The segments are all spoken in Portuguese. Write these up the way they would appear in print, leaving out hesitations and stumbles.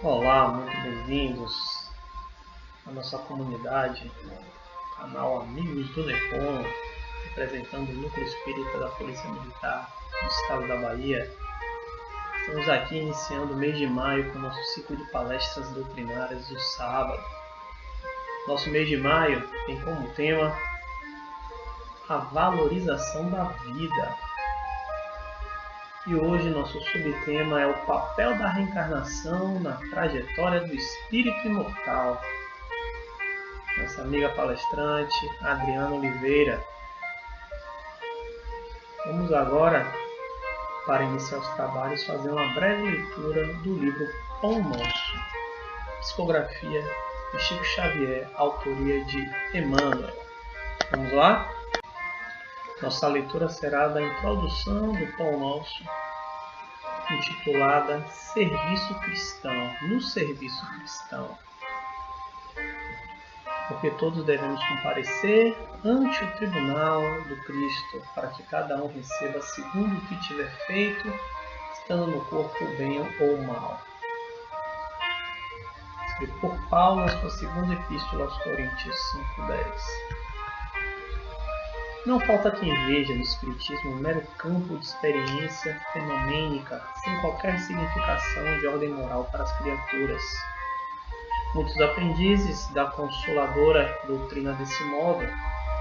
Olá, muito bem-vindos à nossa comunidade, canal Amigos do Nepom, representando o Núcleo Espírita da Polícia Militar do Estado da Bahia. Estamos aqui iniciando o mês de maio com o nosso ciclo de palestras doutrinárias do sábado. Nosso mês de maio tem como tema a valorização da vida. E hoje nosso subtema é o papel da reencarnação na trajetória do espírito imortal. Nossa amiga palestrante, Adriana Oliveira. Vamos agora, para iniciar os trabalhos, fazer uma breve leitura do livro Pão Nosso, psicografia de Chico Xavier, autoria de Emmanuel. Vamos lá? Nossa leitura será da introdução do Pão Nosso, intitulada Serviço Cristão, no Serviço Cristão. Porque todos devemos comparecer ante o tribunal do Cristo, para que cada um receba segundo o que tiver feito, estando no corpo bem ou mal. Escrito por Paulo na sua segunda epístola aos Coríntios 5:10. Não falta quem veja no Espiritismo um mero campo de experiência fenomênica, sem qualquer significação de ordem moral para as criaturas. Muitos aprendizes da consoladora doutrina desse modo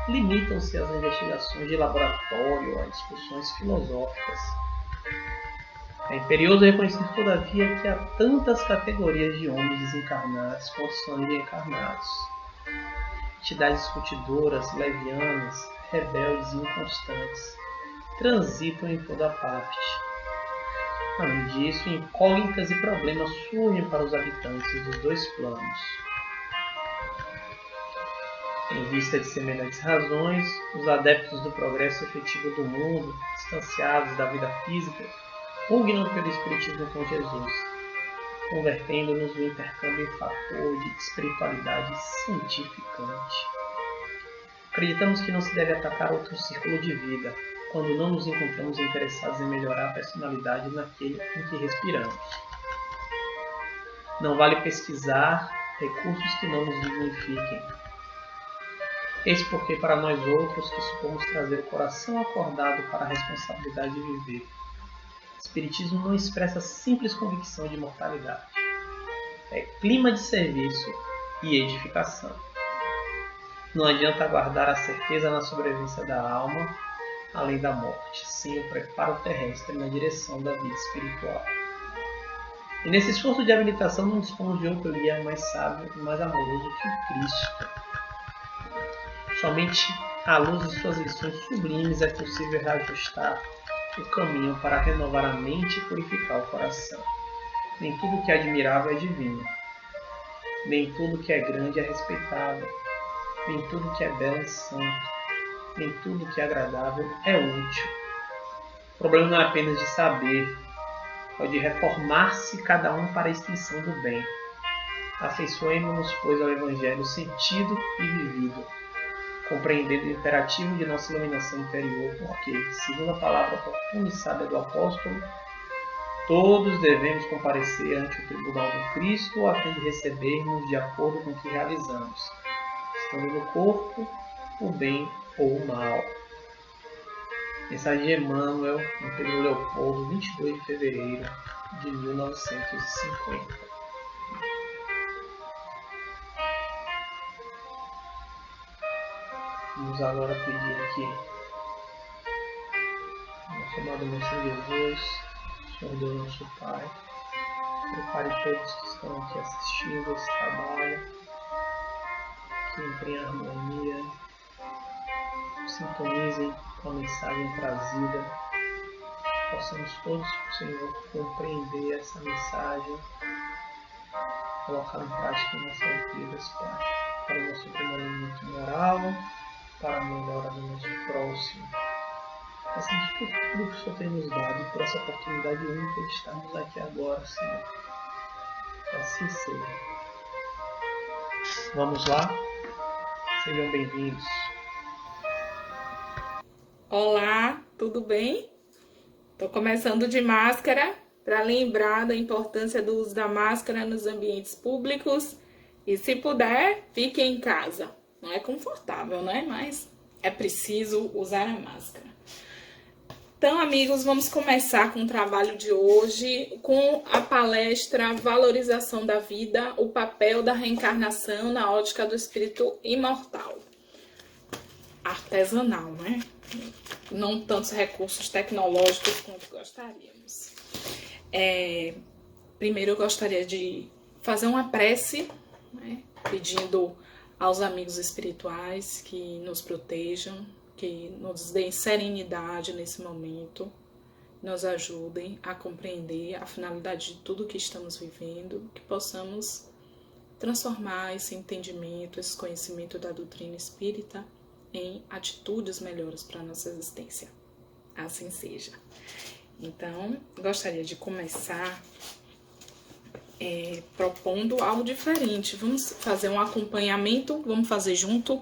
limitam-se às investigações de laboratório, a discussões filosóficas. É imperioso reconhecer, todavia, que há tantas categorias de homens desencarnados quanto são de encarnados. Entidades discutidoras, levianas, rebeldes e inconstantes transitam em toda parte. Além disso, incógnitas e problemas surgem para os habitantes dos dois planos. Em vista de semelhantes razões, os adeptos do progresso efetivo do mundo, distanciados da vida física, pugnam pelo Espiritismo com Jesus, convertendo-nos no intercâmbio em fator de espiritualidade cientificante. Acreditamos que não se deve atacar outro círculo de vida, quando não nos encontramos interessados em melhorar a personalidade naquele em que respiramos. Não vale pesquisar recursos que não nos dignifiquem. Eis porque para nós outros que supomos trazer o coração acordado para a responsabilidade de viver, o Espiritismo não expressa simples convicção de imortalidade. É clima de serviço e edificação. Não adianta aguardar a certeza na sobrevivência da alma, além da morte, sim o preparo terrestre na direção da vida espiritual. E nesse esforço de habilitação não dispomos de outro guia mais sábio e mais amoroso que o Cristo. Somente à luz de suas lições sublimes é possível reajustar o caminho para renovar a mente e purificar o coração. Nem tudo que é admirável é divino. Nem tudo que é grande é respeitável. Nem tudo que é belo é santo. Nem tudo que é agradável é útil. O problema não é apenas de saber. Pode reformar-se cada um para a extensão do bem. Afeiçoemo-nos, pois, ao Evangelho sentido e vivido, compreendendo o imperativo de nossa iluminação interior, porque, segundo a palavra oportuna e sábia do apóstolo, todos devemos comparecer ante o tribunal do Cristo a fim de recebermos de acordo com o que realizamos, estando no corpo o bem ou o mal. Mensagem de Emmanuel, em Pedro Leopoldo, 22 de fevereiro de 1950. Vamos agora pedir aqui ao nosso amado Mestre Jesus, Senhor Deus nosso Pai, prepare todos que estão aqui assistindo esse trabalho, que entrem em harmonia, sintonizem com a mensagem trazida, possamos todos, Senhor, compreender essa mensagem, colocar em prática em nossas vidas, Pai, para o nosso aprimoramento moral, para a melhora do nosso próximo. Passamos por tudo que o Senhor tem nos dado e por essa oportunidade única de estarmos aqui agora, Senhor. Que assim seja. Vamos lá? Sejam bem-vindos. Olá, tudo bem? Tô começando de máscara para lembrar da importância do uso da máscara nos ambientes públicos e, se puder, fique em casa. Não é confortável, né? Mas é preciso usar a máscara. Então, amigos, vamos começar com o trabalho de hoje com a palestra Valorização da Vida, o papel da reencarnação na ótica do espírito imortal. Artesanal, né? Não tantos recursos tecnológicos quanto gostaríamos. Primeiro eu gostaria de fazer uma prece, né? Pedindo aos amigos espirituais que nos protejam, que nos deem serenidade nesse momento, nos ajudem a compreender a finalidade de tudo que estamos vivendo, que possamos transformar esse entendimento, esse conhecimento da doutrina espírita em atitudes melhores para a nossa existência. Assim seja. Então, gostaria de começar propondo algo diferente. Vamos fazer um acompanhamento, vamos fazer junto,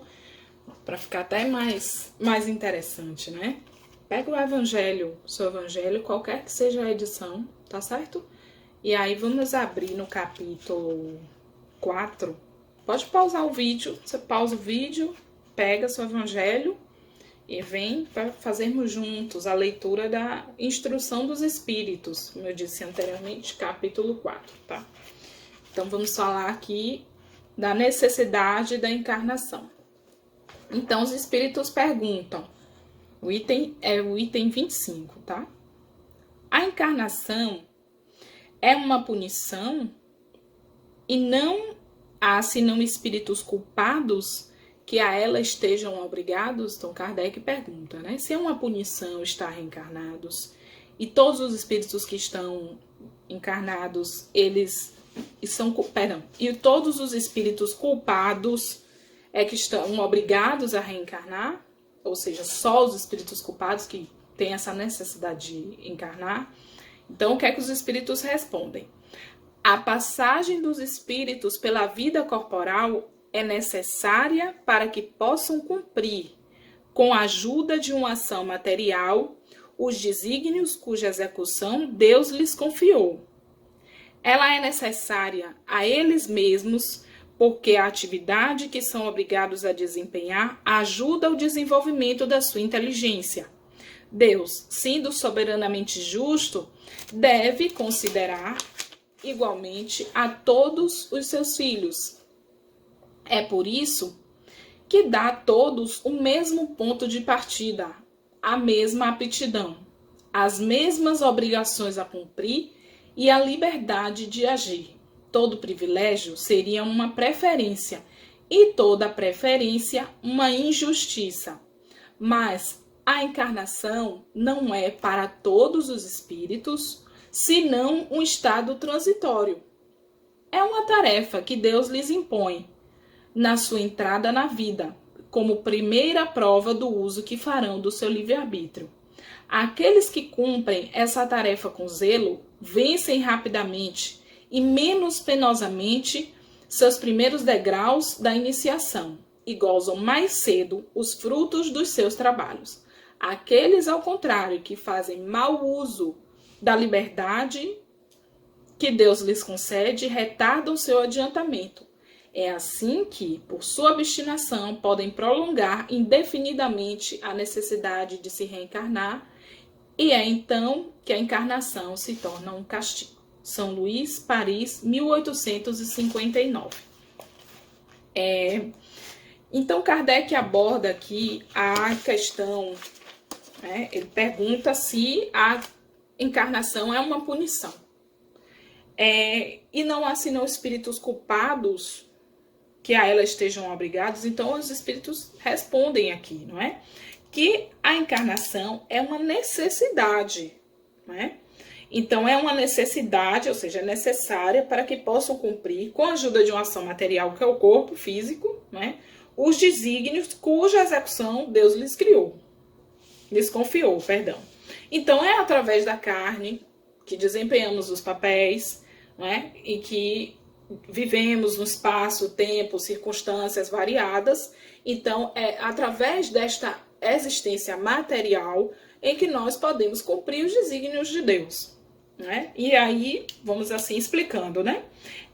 para ficar até mais interessante, né? Pega o evangelho, seu evangelho, qualquer que seja a edição, tá certo? E aí vamos abrir no capítulo 4. Pode pausar o vídeo, você pausa o vídeo, pega seu evangelho e vem para fazermos juntos a leitura da Instrução dos Espíritos, como eu disse anteriormente, capítulo 4, tá? Então vamos falar aqui da necessidade da encarnação. Então, os espíritos perguntam, o item é o item 25, tá? A encarnação é uma punição e não há senão espíritos culpados que a ela estejam obrigados? Então, Kardec pergunta, né? Se é uma punição estar reencarnados e todos os espíritos que estão encarnados, eles são, e todos os espíritos culpados é que estão obrigados a reencarnar, ou seja, só os espíritos culpados que têm essa necessidade de encarnar. Então, o que é que os espíritos respondem? A passagem dos espíritos pela vida corporal é necessária para que possam cumprir, com a ajuda de uma ação material, os desígnios cuja execução Deus lhes confiou. Ela é necessária a eles mesmos, porque a atividade que são obrigados a desempenhar ajuda ao desenvolvimento da sua inteligência. Deus, sendo soberanamente justo, deve considerar igualmente a todos os seus filhos. É por isso que dá a todos o mesmo ponto de partida, a mesma aptidão, as mesmas obrigações a cumprir e a liberdade de agir. Todo privilégio seria uma preferência e toda preferência uma injustiça. Mas a encarnação não é para todos os espíritos, senão um estado transitório. É uma tarefa que Deus lhes impõe na sua entrada na vida, como primeira prova do uso que farão do seu livre-arbítrio. Aqueles que cumprem essa tarefa com zelo vencem rapidamente e menos penosamente seus primeiros degraus da iniciação e gozam mais cedo os frutos dos seus trabalhos. Aqueles, ao contrário, que fazem mau uso da liberdade que Deus lhes concede, retardam seu adiantamento. É assim que, por sua obstinação, podem prolongar indefinidamente a necessidade de se reencarnar, e é então que a encarnação se torna um castigo. São Luís, Paris, 1859. Então, Kardec aborda aqui a questão, né? Ele pergunta se a encarnação é uma punição. E não há senão espíritos culpados que a ela estejam obrigados. Então, os espíritos respondem aqui, não é? Que a encarnação é uma necessidade, não é? Então, é uma necessidade, ou seja, é necessária para que possam cumprir, com a ajuda de uma ação material, que é o corpo físico, né, os desígnios cuja execução Deus lhes confiou. Então, é através da carne que desempenhamos os papéis, né, e que vivemos no espaço, tempo, circunstâncias variadas. Então, é através desta existência material em que nós podemos cumprir os desígnios de Deus. né? E aí, vamos assim explicando, né?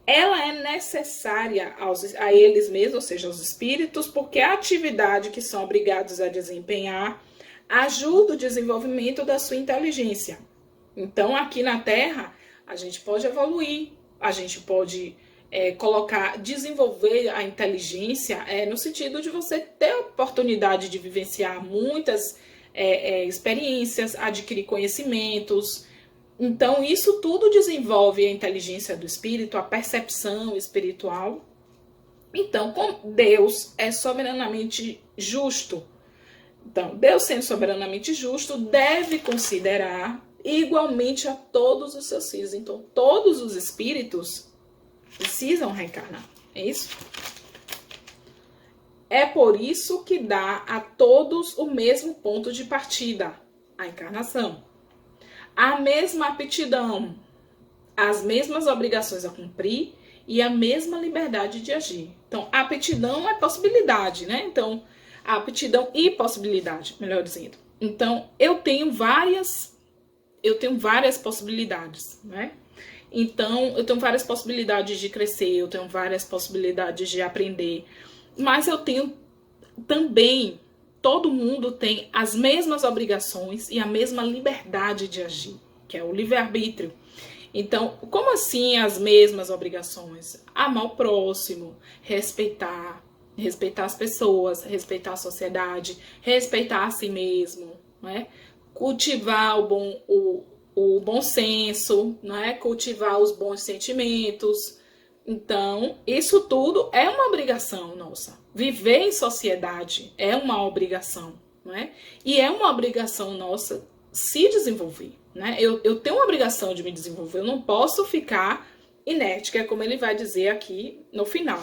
Ela é necessária a eles mesmos, ou seja, aos espíritos, porque a atividade que são obrigados a desempenhar ajuda o desenvolvimento da sua inteligência. Então, aqui na Terra, a gente pode evoluir, a gente pode desenvolver a inteligência no sentido de você ter a oportunidade de vivenciar muitas experiências, adquirir conhecimentos. Então, isso tudo desenvolve a inteligência do espírito, a percepção espiritual. Então, como Deus é soberanamente justo, então, Deus sendo soberanamente justo, deve considerar igualmente a todos os seus filhos. Então, todos os espíritos precisam reencarnar. É isso? É por isso que dá a todos o mesmo ponto de partida, a encarnação. A mesma aptidão, as mesmas obrigações a cumprir e a mesma liberdade de agir. Então, a aptidão é possibilidade, né? Então, a aptidão e possibilidade, melhor dizendo. Então, eu tenho várias possibilidades, né? Então, eu tenho várias possibilidades de crescer, eu tenho várias possibilidades de aprender, mas eu tenho também, todo mundo tem as mesmas obrigações e a mesma liberdade de agir, que é o livre-arbítrio. Então, como assim as mesmas obrigações? Amar o próximo, respeitar as pessoas, respeitar a sociedade, respeitar a si mesmo, né? Cultivar o bom senso, né? Cultivar os bons sentimentos. Então, isso tudo é uma obrigação nossa. Viver em sociedade é uma obrigação, né? E é uma obrigação nossa se desenvolver, né? Eu tenho uma obrigação de me desenvolver, eu não posso ficar inerte, que é como ele vai dizer aqui no final,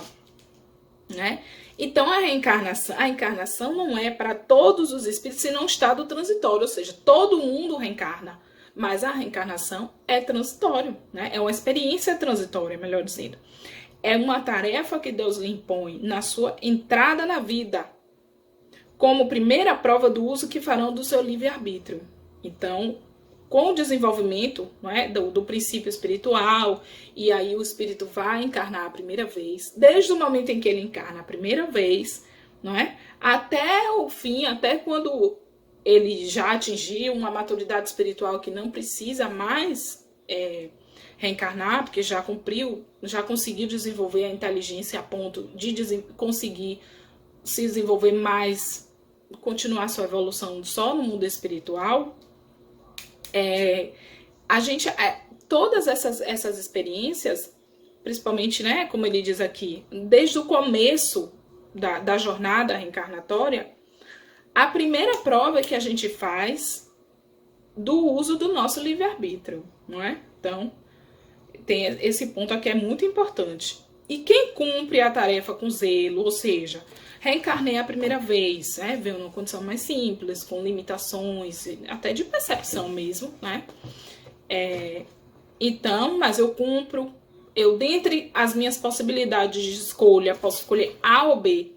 né? Então, a encarnação não é para todos os espíritos, senão um estado transitório, ou seja, todo mundo reencarna. Mas a reencarnação é transitório, né? É uma experiência transitória, melhor dizendo. É uma tarefa que Deus lhe impõe na sua entrada na vida, como primeira prova do uso que farão do seu livre-arbítrio. Então, com o desenvolvimento, não é, do princípio espiritual, e aí o espírito vai encarnar a primeira vez, desde o momento em que ele encarna a primeira vez, não é, até o fim, até quando ele já atingiu uma maturidade espiritual que não precisa mais reencarnar, porque já conseguiu desenvolver a inteligência a ponto de conseguir se desenvolver mais, continuar sua evolução só no mundo espiritual. Todas essas experiências, principalmente, né, como ele diz aqui, desde o começo da jornada reencarnatória, a primeira prova que a gente faz do uso do nosso livre-arbítrio, não é? Então, tem esse ponto aqui, é muito importante. E quem cumpre a tarefa com zelo, ou seja, reencarnei a primeira vez, né? Veio numa condição mais simples, com limitações, até de percepção mesmo, né? Então, mas eu cumpro, dentre as minhas possibilidades de escolha, posso escolher A ou B.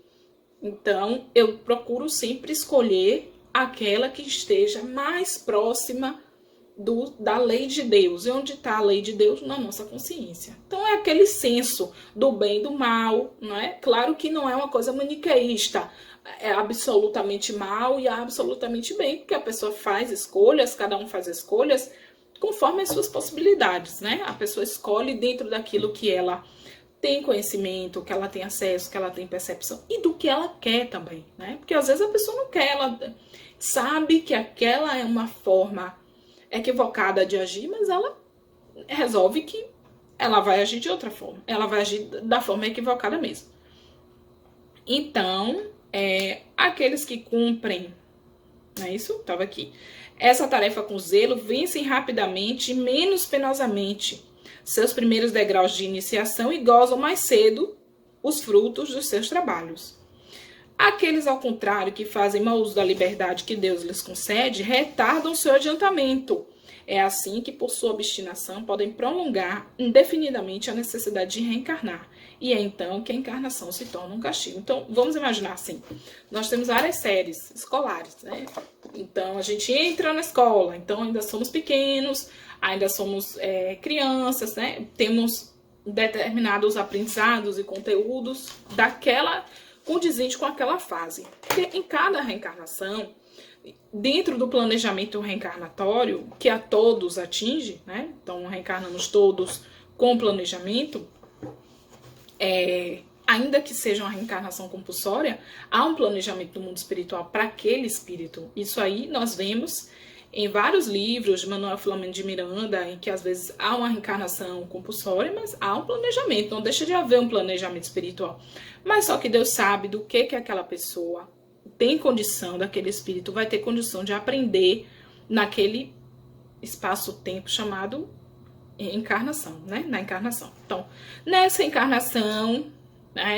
Então, eu procuro sempre escolher aquela que esteja mais próxima da lei de Deus. E onde está a lei de Deus? Na nossa consciência. Então, é aquele senso do bem e do mal, não é? Claro que não é uma coisa maniqueísta, é absolutamente mal e absolutamente bem, porque a pessoa faz escolhas, cada um faz escolhas conforme as suas possibilidades, né? A pessoa escolhe dentro daquilo que ela tem conhecimento, que ela tem acesso, que ela tem percepção e do que ela quer também, né? Porque às vezes a pessoa não quer, ela sabe que aquela é uma forma equivocada de agir, mas ela resolve que ela vai agir de outra forma, ela vai agir da forma equivocada mesmo. Então, aqueles que cumprem, não é isso? Estava aqui. Essa tarefa com zelo vencem rapidamente e menos penosamente seus primeiros degraus de iniciação e gozam mais cedo os frutos dos seus trabalhos. Aqueles, ao contrário, que fazem mau uso da liberdade que Deus lhes concede, retardam seu adiantamento. É assim que, por sua obstinação, podem prolongar indefinidamente a necessidade de reencarnar e é então que a encarnação se torna um castigo. Então, vamos imaginar assim, nós temos várias séries escolares, né? Então, a gente entra na escola, então ainda somos pequenos, ainda somos crianças, né? Temos determinados aprendizados e conteúdos condizente com aquela fase. Porque em cada reencarnação, dentro do planejamento reencarnatório, que a todos atinge, né? Então, reencarnamos todos com planejamento, ainda que seja uma reencarnação compulsória, há um planejamento do mundo espiritual para aquele espírito. Isso aí nós vemos em vários livros de Manuel Filomeno de Miranda, em que às vezes há uma reencarnação compulsória, mas há um planejamento, não deixa de haver um planejamento espiritual. Mas só que Deus sabe do que aquela pessoa tem condição, daquele espírito vai ter condição de aprender naquele espaço-tempo chamado encarnação, né? Na encarnação. Então, nessa encarnação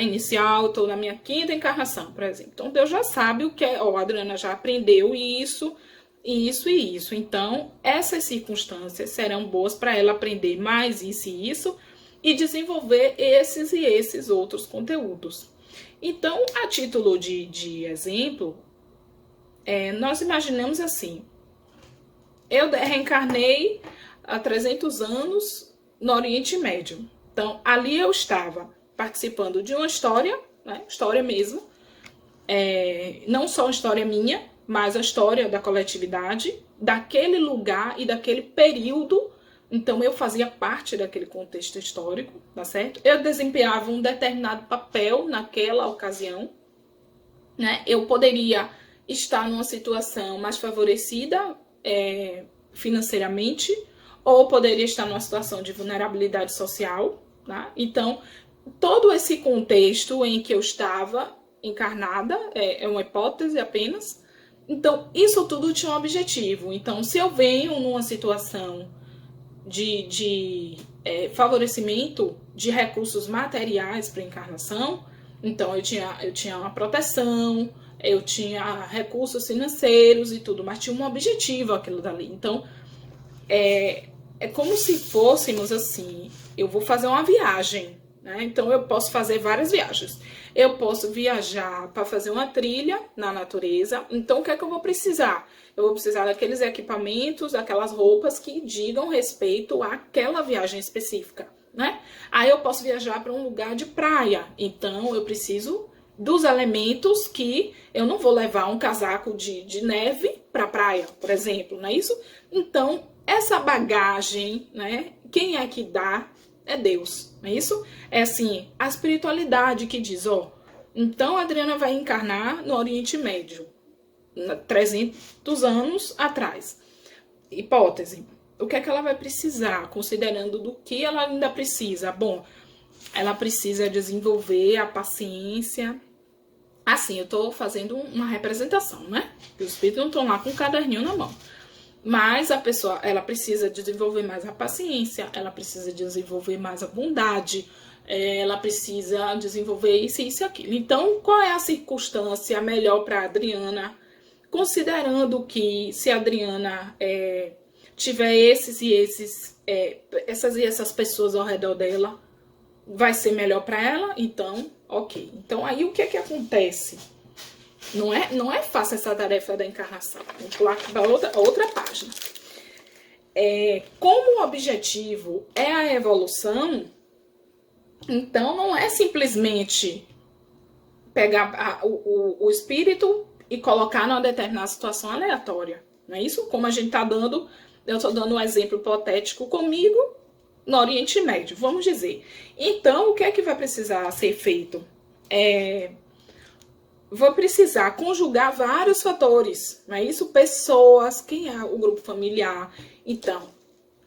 inicial, estou na minha 5ª encarnação, por exemplo. Então, Deus já sabe o que é. A Adriana já aprendeu isso. Então, essas circunstâncias serão boas para ela aprender mais isso e isso e desenvolver esses e esses outros conteúdos. Então, a título de exemplo, nós imaginamos assim: eu reencarnei há 300 anos no Oriente Médio. Então, ali eu estava participando de uma história, né, história mesmo, não só a história minha, mas a história da coletividade, daquele lugar e daquele período. Então, eu fazia parte daquele contexto histórico, tá certo? Eu desempenhava um determinado papel naquela ocasião, né? Eu poderia estar numa situação mais favorecida financeiramente, ou poderia estar numa situação de vulnerabilidade social, tá? Então, todo esse contexto em que eu estava encarnada, é uma hipótese apenas. Então, isso tudo tinha um objetivo. Então, se eu venho numa situação de favorecimento de recursos materiais para encarnação, então eu tinha uma proteção, eu tinha recursos financeiros e tudo, mas tinha um objetivo aquilo dali. Então, é como se fôssemos assim, eu vou fazer uma viagem, né? Então, eu posso fazer várias viagens. Eu posso viajar para fazer uma trilha na natureza. Então, o que é que eu vou precisar? Eu vou precisar daqueles equipamentos, daquelas roupas que digam respeito àquela viagem específica, né? Aí eu posso viajar para um lugar de praia. Então, eu preciso dos elementos que eu não vou levar um casaco de neve para a praia, por exemplo, não é isso? Então, essa bagagem, né? Quem é que dá? É Deus, não é isso? É assim, a espiritualidade que diz, então a Adriana vai encarnar no Oriente Médio, 300 anos atrás. Hipótese, o que é que ela vai precisar, considerando do que ela ainda precisa? Bom, ela precisa desenvolver a paciência. Assim, eu estou fazendo uma representação, né? Os espíritos não estão lá com um caderninho na mão. Mas a pessoa, ela precisa desenvolver mais a paciência, ela precisa desenvolver mais a bondade, ela precisa desenvolver isso e aquilo. Então, qual é a circunstância melhor para a Adriana, considerando que se a Adriana tiver esses e esses, essas e essas pessoas ao redor dela, vai ser melhor para ela? Então, ok. Então, aí o que é que acontece? Não é fácil essa tarefa da encarnação. Vamos pular para outra página. Como o objetivo é a evolução, então não é simplesmente pegar o espírito e colocar numa determinada situação aleatória. Não é isso? Como a gente está dando, eu estou dando um exemplo hipotético comigo no Oriente Médio, vamos dizer. Então, o que é que vai precisar ser feito? Vou precisar conjugar vários fatores, não é isso? Pessoas, quem é o grupo familiar. Então,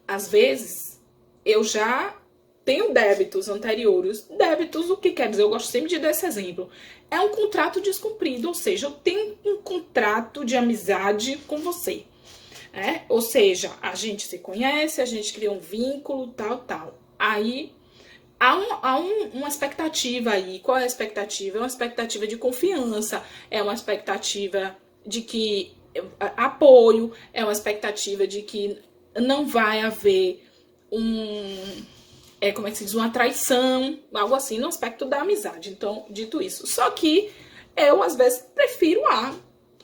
às vezes, eu já tenho débitos anteriores. Débitos, o que quer dizer? Eu gosto sempre de dar esse exemplo. É um contrato descumprido, ou seja, eu tenho um contrato de amizade com você. Ou seja, a gente se conhece, a gente cria um vínculo, tal. Aí, há uma expectativa aí. Qual é a expectativa? É uma expectativa de confiança, é uma expectativa de que apoio, é uma expectativa de que não vai haver como é que se diz, uma traição, algo assim, no aspecto da amizade. Então, dito isso. Só que eu, às vezes, prefiro,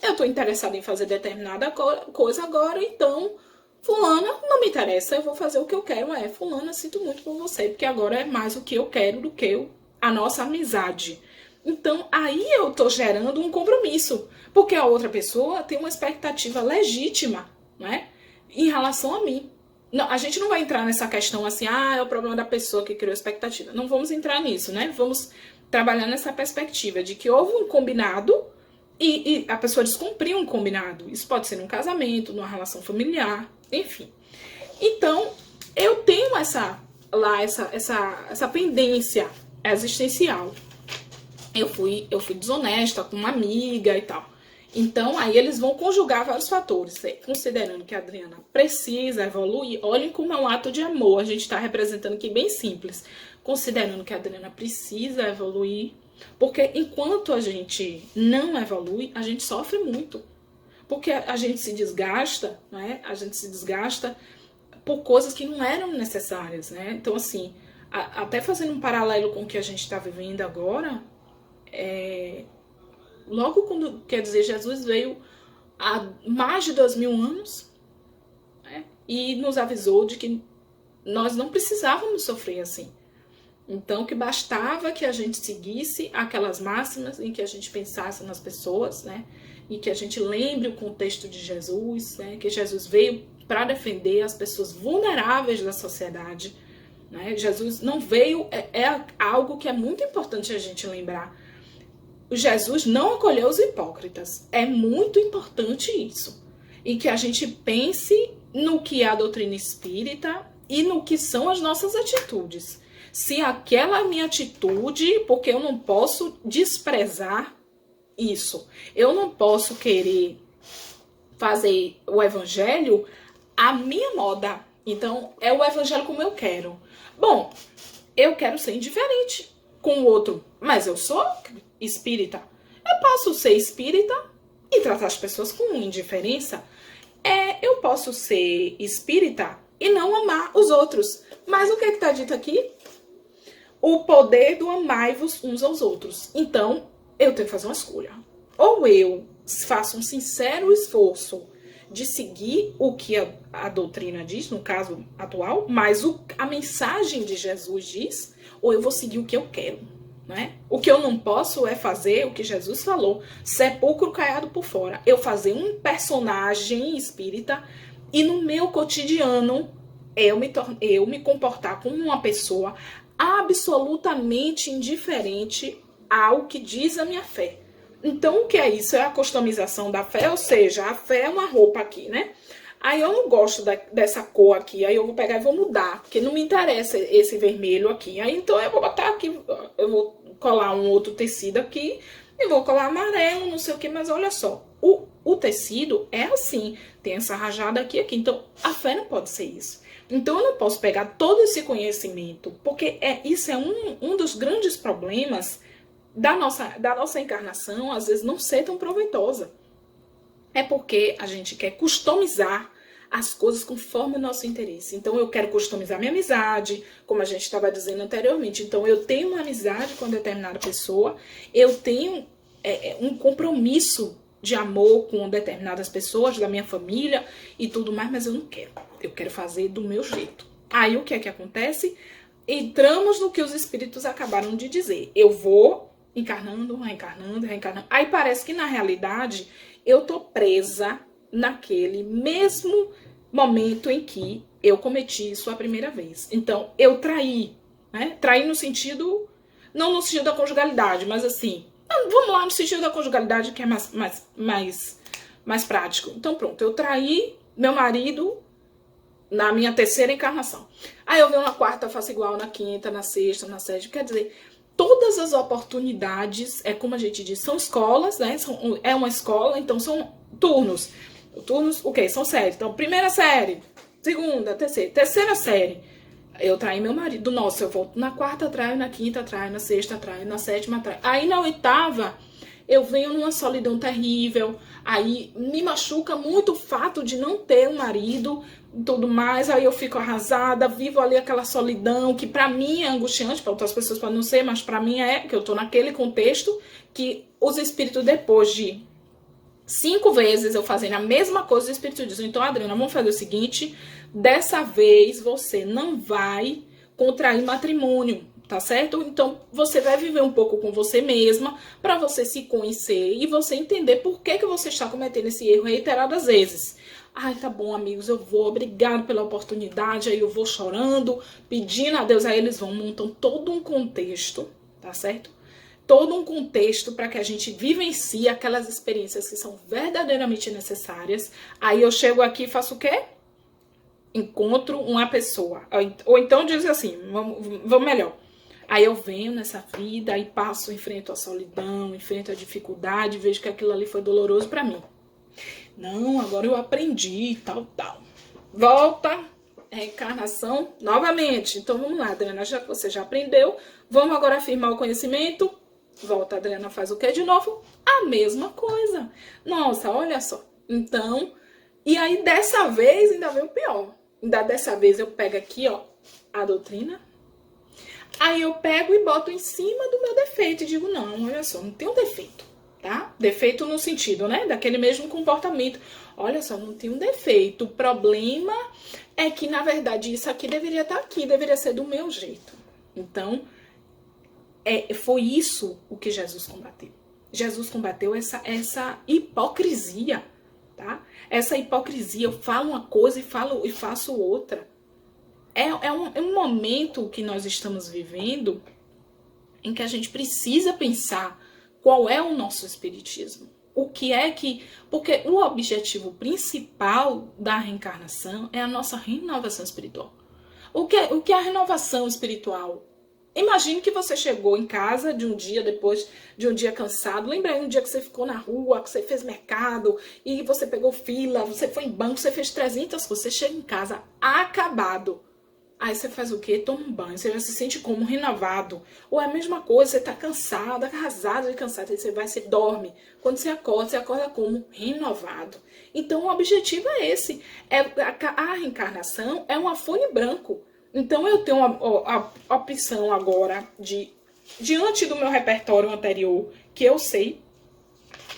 eu tô interessada em fazer determinada coisa agora, então, fulana, não me interessa, eu vou fazer o que eu quero. Fulana, sinto muito por você, porque agora é mais o que eu quero do que a nossa amizade. Então, aí eu tô gerando um compromisso, porque a outra pessoa tem uma expectativa legítima, né, em relação a mim. Não, a gente não vai entrar nessa questão assim, é o problema da pessoa que criou expectativa. Não vamos entrar nisso, né? Vamos trabalhar nessa perspectiva de que houve um combinado e a pessoa descumpriu um combinado. Isso pode ser num casamento, numa relação familiar, enfim. Então, eu tenho essa pendência existencial. Eu fui desonesta com uma amiga e tal. Então, aí eles vão conjugar vários fatores, considerando que a Adriana precisa evoluir. Olhem como é um ato de amor, a gente está representando aqui bem simples. Considerando que a Adriana precisa evoluir, porque enquanto a gente não evolui, a gente sofre muito. Porque a gente se desgasta, né? A gente se desgasta por coisas que não eram necessárias, né? Então, assim, até fazendo um paralelo com o que a gente está vivendo agora, logo quando, quer dizer, Jesus veio há mais de 2000 anos, né, e nos avisou de que nós não precisávamos sofrer assim. Então, que bastava que a gente seguisse aquelas máximas em que a gente pensasse nas pessoas, né, e que a gente lembre o contexto de Jesus, né, que Jesus veio para defender as pessoas vulneráveis da sociedade, né. Jesus não veio, é algo que é muito importante a gente lembrar. Jesus não acolheu os hipócritas. É muito importante isso. E que a gente pense no que é a doutrina espírita e no que são as nossas atitudes. Se aquela minha atitude, porque eu não posso desprezar isso. Eu não posso querer fazer o evangelho à minha moda. Então, é o evangelho como eu quero. Bom, eu quero ser indiferente com o outro, mas eu sou espírita. Eu posso ser espírita e tratar as pessoas com indiferença. Eu posso ser espírita e não amar os outros. Mas o que está dito aqui? O poder do amai-vos uns aos outros. Então, eu tenho que fazer uma escolha. Ou eu faço um sincero esforço de seguir o que a doutrina diz, no caso atual, mas a mensagem de Jesus diz, ou eu vou seguir o que eu quero. Né? O que eu não posso é fazer o que Jesus falou, sepulcro caiado por fora. Eu fazer um personagem espírita e no meu cotidiano eu me comportar como uma pessoa absolutamente indiferente ao que diz a minha fé. Então, o que é isso? É a customização da fé, ou seja, a fé é uma roupa aqui, né? Aí eu não gosto dessa cor aqui, aí eu vou pegar e vou mudar, porque não me interessa esse vermelho aqui. Aí então eu vou botar aqui, eu vou colar um outro tecido aqui, e vou colar amarelo, não sei o que, mas olha só, o tecido é assim, tem essa rajada aqui, então a fé não pode ser isso. Então eu não posso pegar todo esse conhecimento, porque isso é um dos grandes problemas da nossa encarnação, às vezes não ser tão proveitosa. É porque a gente quer customizar as coisas conforme o nosso interesse. Então, eu quero customizar minha amizade, como a gente estava dizendo anteriormente. Então, eu tenho uma amizade com determinada pessoa, eu tenho um compromisso de amor com determinadas pessoas, da minha família e tudo mais, mas eu não quero. Eu quero fazer do meu jeito. Aí, o que é que acontece? Entramos no que os espíritos acabaram de dizer. Eu vou encarnando, reencarnando. Aí, parece que, na realidade, eu tô presa naquele mesmo momento em que eu cometi isso a primeira vez. Então, eu traí, né? Traí no sentido, não no sentido da conjugalidade, mas assim, vamos lá no sentido da conjugalidade, que é mais prático. Então, pronto, eu traí meu marido na minha terceira encarnação. Aí eu venho na quarta, faço igual, na quinta, na sexta, na sétima, quer dizer, todas as oportunidades, como a gente diz, são escolas, né? É uma escola, então são turnos. Turnos, o quê? São séries. Então, primeira série, segunda, terceira série. Eu traí meu marido. Nossa, eu volto na quarta, traio, na quinta, traio, na sexta, traio, na sétima, traio. Aí na oitava, eu venho numa solidão terrível, aí me machuca muito o fato de não ter um marido e tudo mais, aí eu fico arrasada, vivo ali aquela solidão, que pra mim é angustiante, pra outras pessoas pode não ser, mas pra mim é, que eu tô naquele contexto, que os espíritos, depois de 5 vezes eu fazendo a mesma coisa, o espírito diz, então, Adriana, vamos fazer o seguinte, dessa vez você não vai contrair matrimônio, tá certo? Então, você vai viver um pouco com você mesma, para você se conhecer e você entender por que você está cometendo esse erro reiteradas vezes. Ai, tá bom, amigos, eu vou, obrigado pela oportunidade, aí eu vou chorando, pedindo a Deus, aí eles montam todo um contexto, tá certo? Todo um contexto para que a gente vivencie aquelas experiências que são verdadeiramente necessárias. Aí eu chego aqui e faço o quê? Encontro uma pessoa. Ou então diz assim, vamos melhor. Aí eu venho nessa vida, aí passo, enfrento a solidão, enfrento a dificuldade, vejo que aquilo ali foi doloroso para mim. Não, agora eu aprendi, tal. Volta, reencarnação, novamente. Então vamos lá, Adriana, já que você já aprendeu, vamos agora afirmar o conhecimento. Volta, a Adriana faz o que de novo? A mesma coisa. Nossa, olha só. Então, e aí dessa vez ainda veio o pior. Ainda dessa vez eu pego aqui, ó, a doutrina. Aí eu pego e boto em cima do meu defeito e digo, não, olha só, não tem um defeito, tá? Defeito no sentido, né, daquele mesmo comportamento. Olha só, não tem um defeito. O problema é que, na verdade, isso aqui deveria estar aqui, deveria ser do meu jeito. Então, foi isso o que Jesus combateu. Jesus combateu essa hipocrisia, tá? Essa hipocrisia, eu falo uma coisa e faço outra. É um momento que nós estamos vivendo em que a gente precisa pensar qual é o nosso espiritismo. O que é que... Porque o objetivo principal da reencarnação é a nossa renovação espiritual. O que é a renovação espiritual? Imagine que você chegou em casa de um dia, depois de um dia cansado. Lembra aí um dia que você ficou na rua, que você fez mercado, e você pegou fila, você foi em banco, você fez 300 coisas. Você chega em casa acabado. Aí você faz o quê? Toma um banho, você já se sente como renovado. Ou é a mesma coisa, você tá cansado, arrasado de cansado, aí você vai, você dorme. Quando você acorda como renovado. Então o objetivo é esse. A reencarnação é uma folha em branco. Então eu tenho a opção agora diante do meu repertório anterior, que eu sei,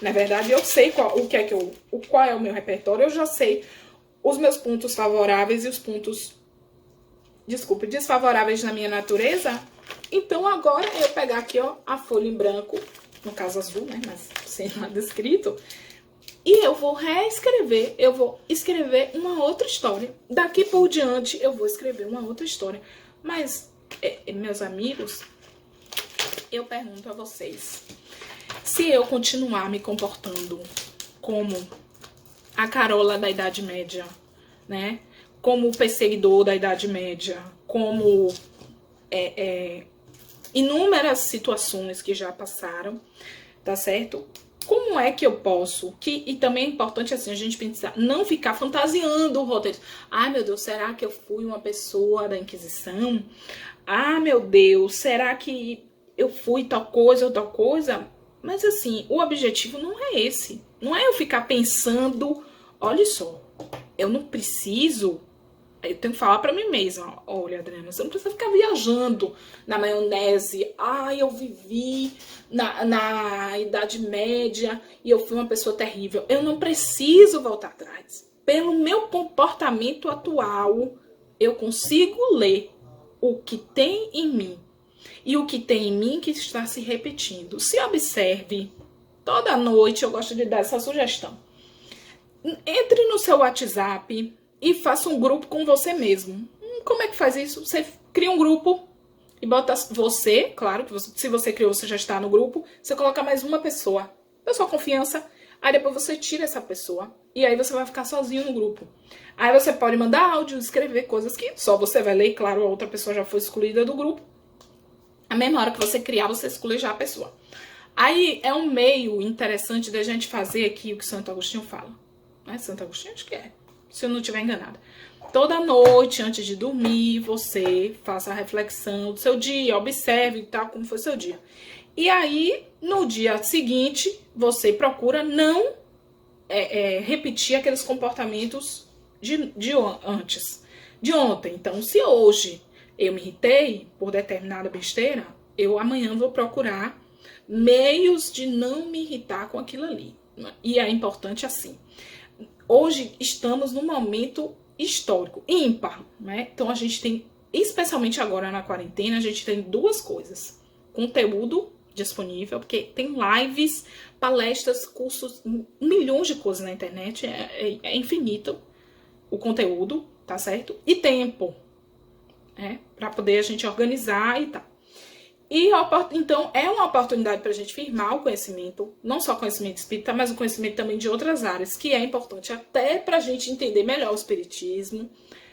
na verdade eu sei qual é o meu repertório, eu já sei os meus pontos favoráveis e os pontos, desfavoráveis na minha natureza. Então agora eu pegar aqui, ó, a folha em branco, no caso azul, né, mas sem nada escrito, e eu vou reescrever, eu vou escrever uma outra história. Daqui por diante eu vou escrever uma outra história. Mas, meus amigos, eu pergunto a vocês, se eu continuar me comportando como a Carola da Idade Média, né? Como o perseguidor da Idade Média, como inúmeras situações que já passaram, tá certo? Como é que eu posso, e também é importante assim a gente pensar, não ficar fantasiando o roteiro. Ai meu Deus, será que eu fui uma pessoa da Inquisição? Ah meu Deus, será que eu fui tal coisa ou tal coisa? Mas assim, o objetivo não é esse. Não é eu ficar pensando, olha só, eu não preciso... Eu tenho que falar pra mim mesma, olha, Adriana, você não precisa ficar viajando na maionese. Ai, eu vivi na Idade Média e eu fui uma pessoa terrível. Eu não preciso voltar atrás. Pelo meu comportamento atual, eu consigo ler o que tem em mim. E o que tem em mim que está se repetindo. Se observe, toda noite eu gosto de dar essa sugestão. Entre no seu WhatsApp e faça um grupo com você mesmo. Como é que faz isso? Você cria um grupo e bota você, claro, que se você criou, você já está no grupo, você coloca mais uma pessoa, da sua confiança, aí depois você tira essa pessoa, e aí você vai ficar sozinho no grupo. Aí você pode mandar áudio, escrever coisas que só você vai ler, claro, a outra pessoa já foi excluída do grupo. A mesma hora que você criar, você exclui já a pessoa. Aí é um meio interessante da gente fazer aqui o que Santo Agostinho fala. Não é Santo Agostinho? Acho que é. Se eu não estiver enganada. Toda noite, antes de dormir, você faça a reflexão do seu dia, observe tal como foi seu dia. E aí, no dia seguinte, você procura não repetir aqueles comportamentos antes, de ontem. Então, se hoje eu me irritei por determinada besteira, eu amanhã vou procurar meios de não me irritar com aquilo ali. E é importante assim. Hoje estamos num momento histórico, ímpar, né? Então a gente tem, especialmente agora na quarentena, a gente tem duas coisas. Conteúdo disponível, porque tem lives, palestras, cursos, milhões de coisas na internet, é infinito o conteúdo, tá certo? E tempo, para poder a gente organizar e tal. E então é uma oportunidade para a gente firmar o conhecimento, não só conhecimento espírita, mas o conhecimento também de outras áreas, que é importante até para a gente entender melhor o espiritismo.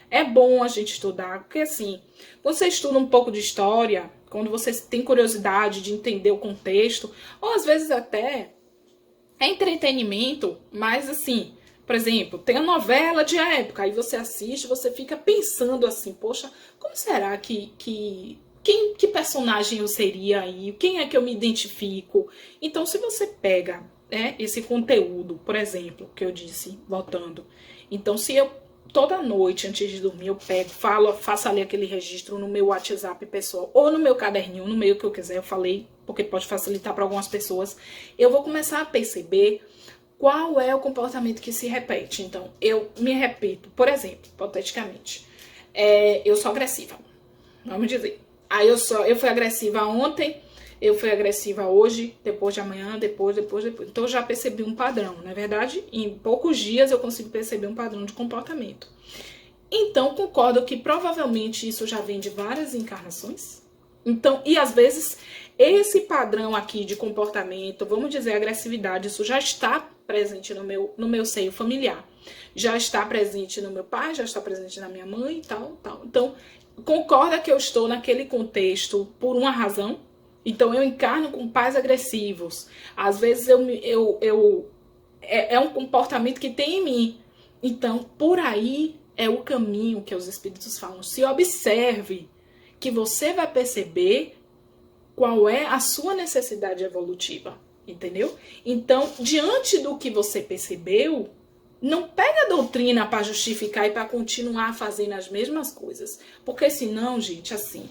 É bom a gente estudar, porque assim, quando você estuda um pouco de história, quando você tem curiosidade de entender o contexto, ou às vezes até é entretenimento, mas assim, por exemplo, tem a novela de época, aí você assiste, você fica pensando assim, poxa, como será que personagem eu seria aí? Quem é que eu me identifico? Então, se você pega esse conteúdo, por exemplo, que eu disse, voltando. Então, se eu, toda noite, antes de dormir, eu pego, faço ali aquele registro no meu WhatsApp pessoal, ou no meu caderninho, no meio que eu quiser, eu falei, porque pode facilitar para algumas pessoas, eu vou começar a perceber qual é o comportamento que se repete. Então, eu me repito, por exemplo, hipoteticamente, eu sou agressiva, vamos dizer. Aí eu fui agressiva ontem, eu fui agressiva hoje, depois de amanhã, depois. Então eu já percebi um padrão, não é verdade? Em poucos dias eu consigo perceber um padrão de comportamento. Então concordo que provavelmente isso já vem de várias encarnações. Então, e às vezes esse padrão aqui de comportamento, vamos dizer agressividade, isso já está presente no meu seio familiar. Já está presente no meu pai, já está presente na minha mãe e tal. Então, concorda que eu estou naquele contexto por uma razão? Então, eu encarno com pais agressivos. Às vezes, é um comportamento que tem em mim. Então, por aí é o caminho que os espíritos falam. Se observe que você vai perceber qual é a sua necessidade evolutiva. Entendeu? Então, diante do que você percebeu, não pega a doutrina para justificar e para continuar fazendo as mesmas coisas. Porque senão, gente, assim,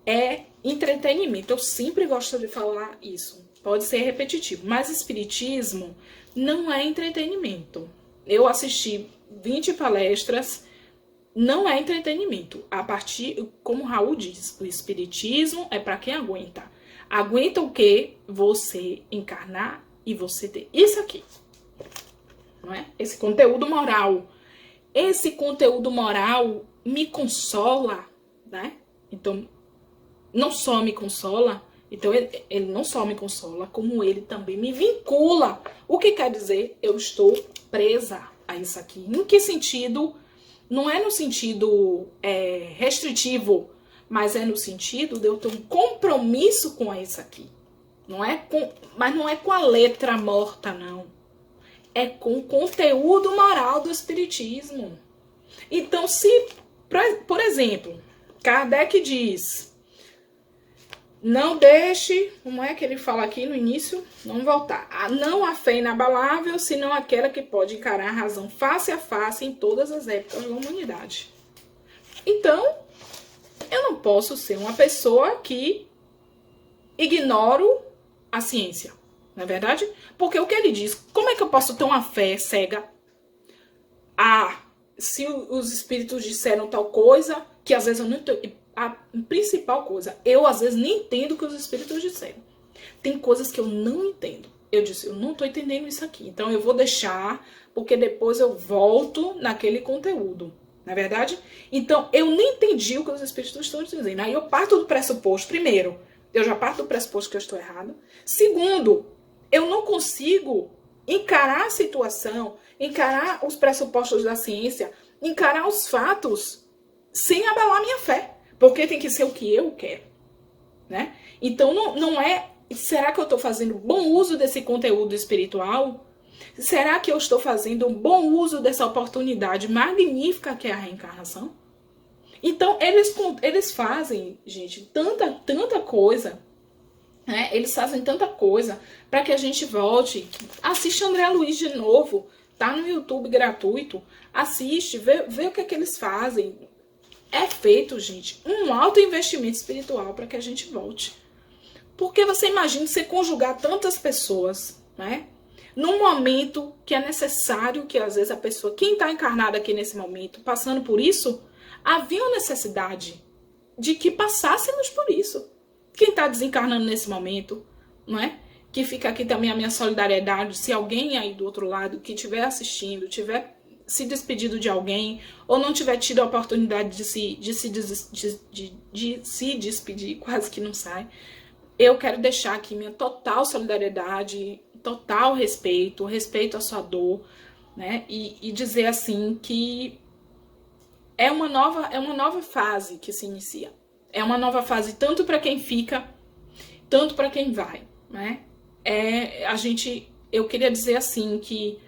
é entretenimento. Eu sempre gosto de falar isso. Pode ser repetitivo, mas espiritismo não é entretenimento. Eu assisti 20 palestras, não é entretenimento. A partir, como o Raul diz, o espiritismo é para quem aguenta. Aguenta o quê? Você encarnar e você ter isso aqui. Não é? Esse conteúdo moral. Esse conteúdo moral me consola, né? Então, não só me consola, então ele não só me consola, como ele também me vincula. O que quer dizer? Eu estou presa a isso aqui. Em que sentido? Não é no sentido restritivo, mas é no sentido de eu ter um compromisso com isso aqui. Mas não é com a letra morta, não. É com o conteúdo moral do espiritismo. Então, se, por exemplo, Kardec diz, não deixe, como é que ele fala aqui no início? Vamos voltar. Não há fé inabalável, senão aquela que pode encarar a razão face a face em todas as épocas da humanidade. Então, eu não posso ser uma pessoa que ignoro a ciência. Não é verdade? Porque o que ele diz, como é que eu posso ter uma fé cega? Se os espíritos disseram tal coisa, que às vezes eu não entendo. A principal coisa, eu às vezes nem entendo o que os espíritos disseram. Tem coisas que eu não entendo. Eu disse, eu não estou entendendo isso aqui. Então eu vou deixar, porque depois eu volto naquele conteúdo. Não é verdade? Então eu nem entendi o que os espíritos estão dizendo. Aí eu parto do pressuposto, primeiro, eu já parto do pressuposto que eu estou errado. Segundo, eu não consigo encarar a situação, encarar os pressupostos da ciência, encarar os fatos sem abalar minha fé. Porque tem que ser o que eu quero. Né? Então não é... Será que eu estou fazendo bom uso desse conteúdo espiritual? Será que eu estou fazendo um bom uso dessa oportunidade magnífica que é a reencarnação? Então, eles fazem, gente, tanta coisa né? Eles fazem tanta coisa para que a gente volte. Assiste André Luiz de novo, tá no YouTube gratuito. Assiste, vê o que é que eles fazem. É feito, gente, um alto investimento espiritual para que a gente volte. Porque você imagina você conjugar tantas pessoas, né? Num momento que é necessário que às vezes a pessoa, quem está encarnada aqui nesse momento, passando por isso, havia uma necessidade de que passássemos por isso. Quem está desencarnando nesse momento, não é? Que fica aqui também a minha solidariedade, se alguém aí do outro lado que estiver assistindo, tiver se despedido de alguém, ou não tiver tido a oportunidade de se despedir, quase que não sai, eu quero deixar aqui minha total solidariedade, total respeito à sua dor, né? E dizer assim que é uma nova fase que se inicia. É uma nova fase tanto para quem fica, tanto para quem vai, né? Eu queria dizer assim que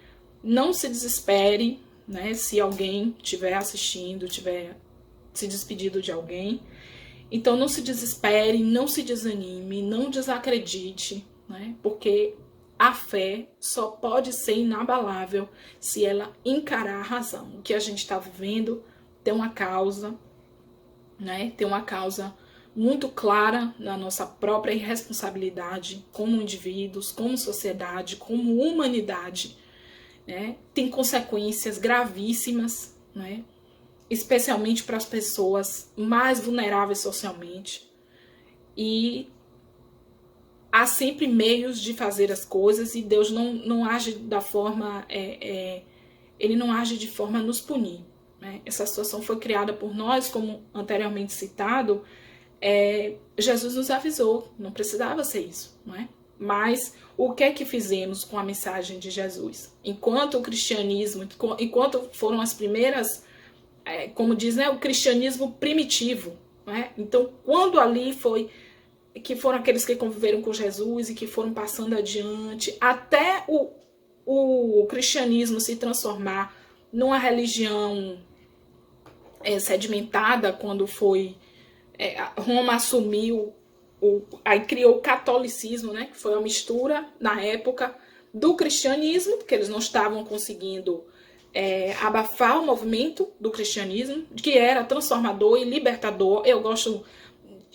não se desespere, né? Se alguém estiver assistindo, tiver se despedido de alguém, então não se desespere, não se desanime, não desacredite, né? Porque a fé só pode ser inabalável se ela encarar a razão. O que a gente está vivendo tem uma causa, né? Tem uma causa muito clara na nossa própria irresponsabilidade como indivíduos, como sociedade, como humanidade, né? Tem consequências gravíssimas, né? Especialmente para as pessoas mais vulneráveis socialmente. E há sempre meios de fazer as coisas e Deus não age da forma... Ele não age de forma a nos punir, né? Essa situação foi criada por nós, como anteriormente citado. Jesus nos avisou, não precisava ser isso, não é? Mas o que é que fizemos com a mensagem de Jesus? Enquanto o cristianismo, enquanto foram as primeiras... como diz, né, o cristianismo primitivo, né? Então, quando ali que foram aqueles que conviveram com Jesus e que foram passando adiante, até o cristianismo se transformar numa religião sedimentada, quando foi Roma assumiu, aí criou o catolicismo, né, que foi uma mistura, na época, do cristianismo, porque eles não estavam conseguindo abafar o movimento do cristianismo, que era transformador e libertador. Eu gosto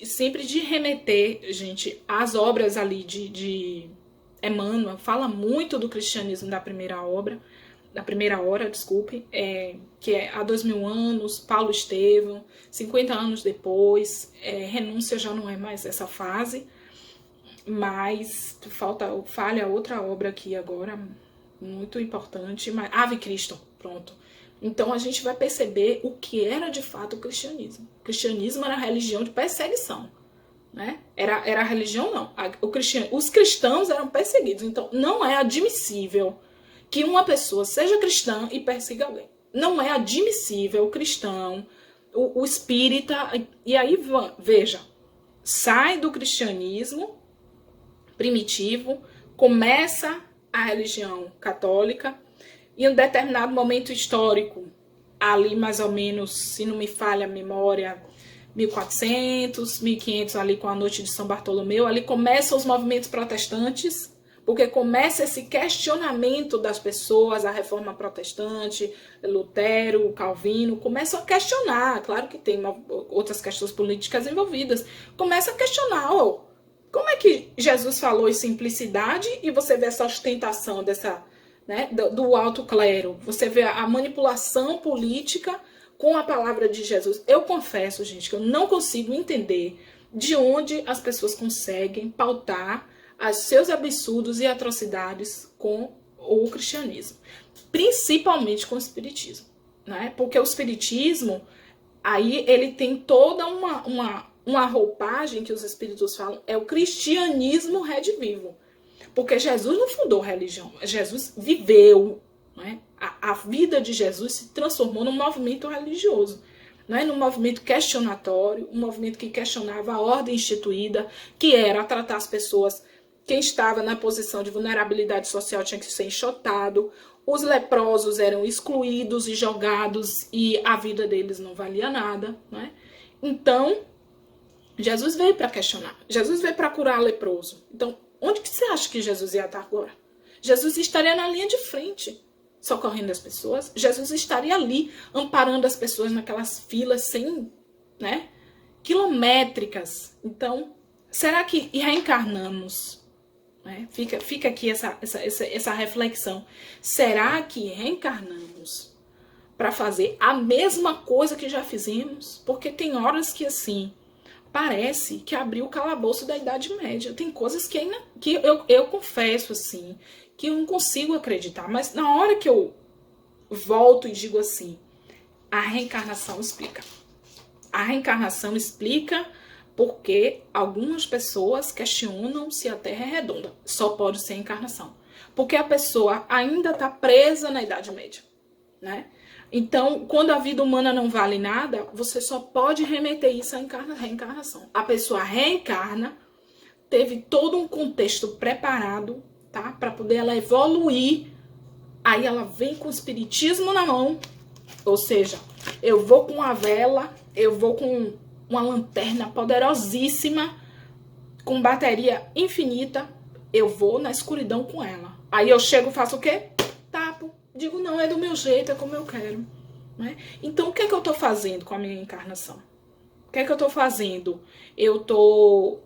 sempre de remeter, gente, às obras ali de Emmanuel. Fala muito do cristianismo da primeira hora, desculpe, que é há 2000 anos, Paulo Estevão, 50 anos depois, renúncia já não é mais essa fase, mas falha outra obra aqui agora, muito importante, mas Ave Cristo, pronto. Então a gente vai perceber o que era de fato o cristianismo. O cristianismo era a religião de perseguição, né? Era a religião, não. Os cristãos eram perseguidos. Então não é admissível que uma pessoa seja cristã e persiga alguém. Não é admissível o cristão, o espírita. E aí, veja, sai do cristianismo primitivo, começa a religião católica. Em um determinado momento histórico, ali mais ou menos, se não me falha a memória, 1400, 1500, ali com a noite de São Bartolomeu, ali começam os movimentos protestantes, porque começa esse questionamento das pessoas, a reforma protestante, Lutero, Calvino, começam a questionar, claro que tem outras questões políticas envolvidas, começa a questionar, como é que Jesus falou em simplicidade e você vê essa ostentação dessa... né, do alto clero, você vê a manipulação política com a palavra de Jesus. Eu confesso, gente, que eu não consigo entender de onde as pessoas conseguem pautar os seus absurdos e atrocidades com o cristianismo, principalmente com o espiritismo, né? Porque o espiritismo, aí ele tem toda uma roupagem que os espíritos falam, é o cristianismo redivivo. Porque Jesus não fundou religião, Jesus viveu, né? A vida de Jesus se transformou num movimento religioso, né? Num movimento questionatório, um movimento que questionava a ordem instituída, que era tratar as pessoas, quem estava na posição de vulnerabilidade social tinha que ser enxotado, os leprosos eram excluídos e jogados e a vida deles não valia nada, né? Então, Jesus veio para questionar. Jesus veio para curar leproso. Então, onde que você acha que Jesus ia estar agora? Jesus estaria na linha de frente, socorrendo as pessoas. Jesus estaria ali, amparando as pessoas naquelas filas sem, né, quilométricas. Então, será que reencarnamos? Né? Fica aqui essa reflexão. Será que reencarnamos para fazer a mesma coisa que já fizemos? Porque tem horas que, assim, parece que abriu o calabouço da Idade Média. Tem coisas que eu confesso, assim, que eu não consigo acreditar. Mas na hora que eu volto e digo assim, a reencarnação explica. A reencarnação explica porque algumas pessoas questionam se a Terra é redonda. Só pode ser encarnação. Porque a pessoa ainda está presa na Idade Média, né? Então, quando a vida humana não vale nada, você só pode remeter isso à reencarnação. A pessoa reencarna, teve todo um contexto preparado, tá? Para poder ela evoluir. Aí ela vem com o espiritismo na mão. Ou seja, eu vou com uma vela, eu vou com uma lanterna poderosíssima, com bateria infinita, eu vou na escuridão com ela. Aí eu chego, faço o quê? Tapo. Digo, não, é do meu jeito, é como eu quero. Né? Então, o que é que eu estou fazendo com a minha encarnação? O que é que eu estou fazendo? Eu estou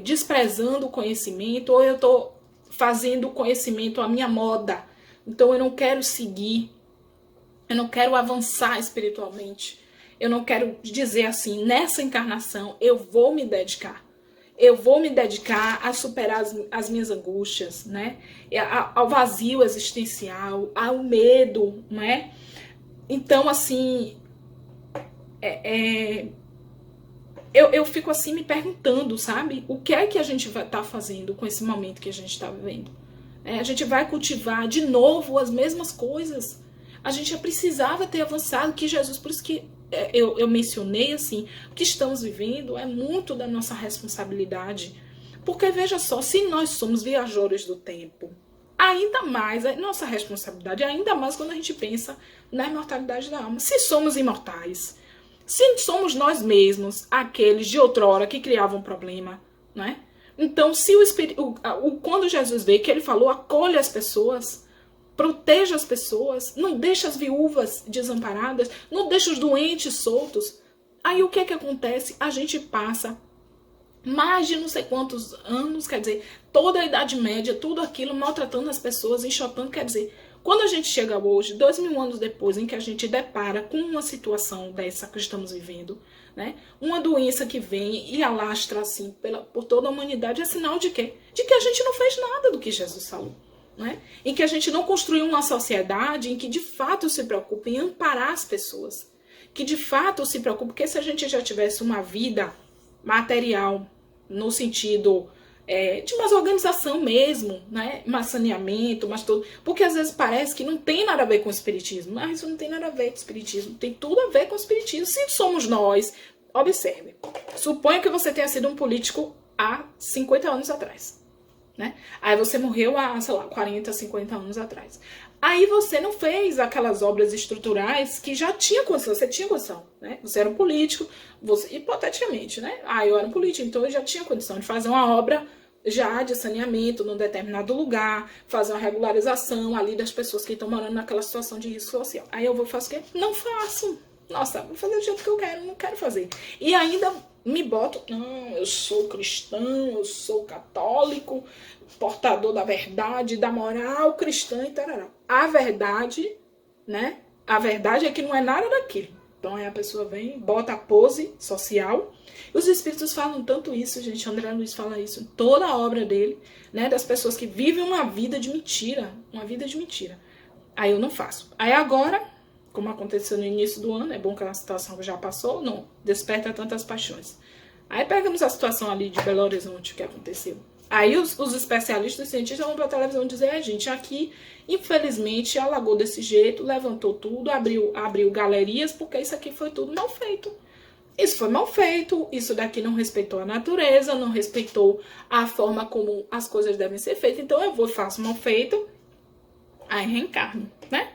desprezando o conhecimento ou eu estou fazendo o conhecimento a minha moda? Então, eu não quero seguir, eu não quero avançar espiritualmente. Eu não quero dizer assim, nessa encarnação eu vou me dedicar. Eu vou me dedicar a superar as minhas angústias, né? Ao vazio existencial, ao medo, né? Então, assim, eu fico assim me perguntando, sabe? O que é que a gente vai estar fazendo com esse momento que a gente está vivendo? A gente vai cultivar de novo as mesmas coisas? A gente já precisava ter avançado, que Jesus, por isso que eu mencionei assim, o que estamos vivendo é muito da nossa responsabilidade. Porque veja só, se nós somos viajores do tempo, ainda mais, a nossa responsabilidade, ainda mais quando a gente pensa na imortalidade da alma. Se somos imortais, se somos nós mesmos aqueles de outrora que criavam problema, né? Então, se quando Jesus veio, que ele falou, acolha as pessoas, proteja as pessoas, não deixa as viúvas desamparadas, não deixa os doentes soltos. Aí o que é que acontece? A gente passa mais de não sei quantos anos, quer dizer, toda a Idade Média, tudo aquilo, maltratando as pessoas, enxotando, quer dizer, quando a gente chega hoje, 2000 anos depois, em que a gente depara com uma situação dessa que estamos vivendo, né? Uma doença que vem e alastra assim por toda a humanidade, é sinal de quê? De que a gente não fez nada do que Jesus falou. Né? Em que a gente não construiu uma sociedade em que de fato se preocupe em amparar as pessoas, que de fato se preocupe, porque se a gente já tivesse uma vida material no sentido de uma organização mesmo, né? Mais saneamento, mais tudo, porque às vezes parece que não tem nada a ver com o espiritismo, mas isso não tem nada a ver com o espiritismo, tem tudo a ver com o espiritismo. Se somos nós, observe, suponha que você tenha sido um político há 50 anos atrás. Né? Aí você morreu há, sei lá, 40, 50 anos atrás. Aí você não fez aquelas obras estruturais que já tinha condição, você tinha condição, né? Você era um político, você, hipoteticamente, né? Eu era um político, então eu já tinha condição de fazer uma obra já de saneamento num determinado lugar, fazer uma regularização ali das pessoas que estão morando naquela situação de risco social. Aí eu vou fazer o quê? Não faço. Nossa, vou fazer do jeito que eu quero, não quero fazer. E ainda me boto, não, eu sou cristão, eu sou católico, portador da verdade, da moral cristã e tal. A verdade, né? A verdade é que não é nada daquilo. Então aí a pessoa vem, bota a pose social. E os espíritos falam tanto isso, gente. André Luiz fala isso em toda a obra dele, né? Das pessoas que vivem uma vida de mentira. Uma vida de mentira. Aí eu não faço. Aí agora, como aconteceu no início do ano, é bom que a situação já passou, não desperta tantas paixões. Aí pegamos a situação ali de Belo Horizonte, o que aconteceu. Aí os especialistas, os cientistas vão para a televisão dizer, gente, aqui, infelizmente, alagou desse jeito, levantou tudo, abriu galerias, porque isso aqui foi tudo mal feito. Isso foi mal feito, isso daqui não respeitou a natureza, não respeitou a forma como as coisas devem ser feitas, então eu vou e faço mal feito, aí reencarno, né?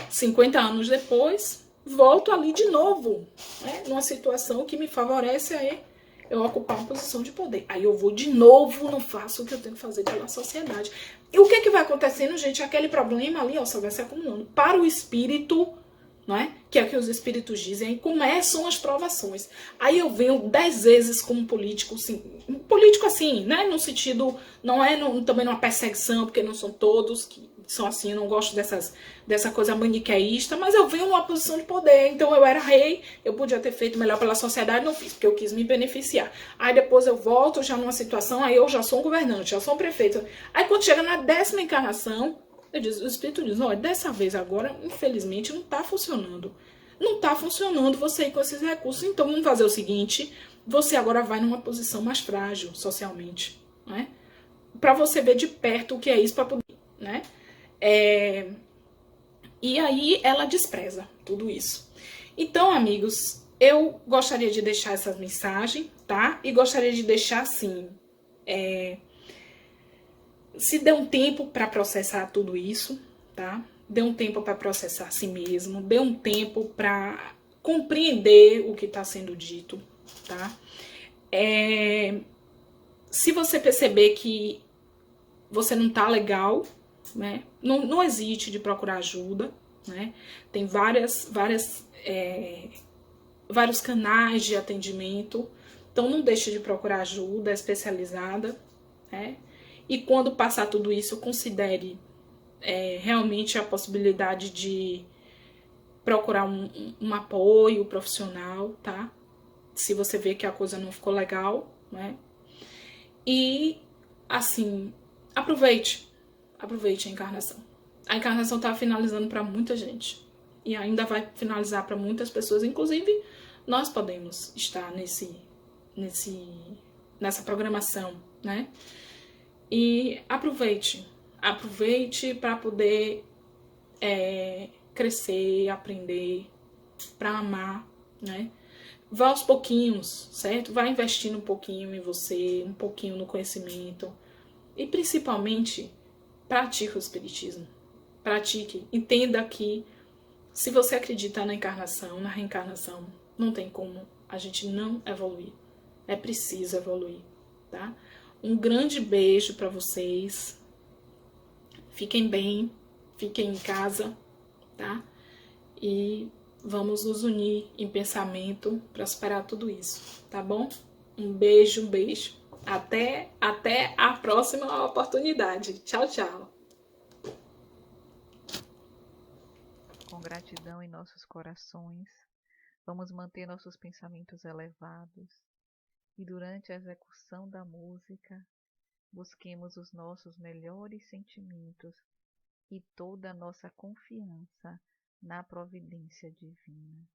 50 anos depois, volto ali de novo, né? Numa situação que me favorece aí eu ocupar uma posição de poder. Aí eu vou de novo, não faço o que eu tenho que fazer pela sociedade. E o que é que vai acontecendo, gente? Aquele problema ali, ó, só vai se acumulando. Para o espírito, não é? Que é o que os espíritos dizem, aí começam as provações. Aí eu venho 10 vezes como político, assim, né? No sentido, não é também numa perseguição, porque não são todos que são assim, eu não gosto dessa coisa maniqueísta, mas eu venho numa posição de poder, então eu era rei, eu podia ter feito melhor pela sociedade, não fiz, porque eu quis me beneficiar. Aí depois eu volto já numa situação, aí eu já sou um governante, já sou um prefeito. Aí quando chega na 10ª encarnação, o Espírito diz, olha, dessa vez agora, infelizmente, não está funcionando. Não está funcionando você ir com esses recursos, então vamos fazer o seguinte, você agora vai numa posição mais frágil socialmente, né? Para você ver de perto o que é isso, para poder, né? E aí ela despreza tudo isso. Então, amigos, eu gostaria de deixar essa mensagem, tá? E gostaria de deixar assim, se dê um tempo para processar tudo isso, tá? Dê um tempo para processar a si mesmo, dê um tempo para compreender o que está sendo dito, tá? Se você perceber que você não tá legal, né? Não hesite de procurar ajuda, né? Tem vários canais de atendimento, então não deixe de procurar ajuda especializada, né? E quando passar tudo isso, considere realmente a possibilidade de procurar um apoio profissional, tá? Se você vê que a coisa não ficou legal, né? E, assim, aproveite a encarnação. A encarnação tá finalizando para muita gente. E ainda vai finalizar para muitas pessoas. Inclusive, nós podemos estar nessa programação, né? E aproveite para poder crescer, aprender, para amar, né? Vá aos pouquinhos, certo? Vá investindo um pouquinho em você, um pouquinho no conhecimento. E principalmente, pratique o espiritismo. Pratique, entenda que se você acredita na encarnação, na reencarnação, não tem como a gente não evoluir. É preciso evoluir, tá? Um grande beijo para vocês. Fiquem bem, fiquem em casa, tá? E vamos nos unir em pensamento para superar tudo isso, tá bom? Um beijo, um beijo. Até a próxima oportunidade. Tchau, tchau. Com gratidão em nossos corações, vamos manter nossos pensamentos elevados e durante a execução da música, busquemos os nossos melhores sentimentos e toda a nossa confiança na providência divina.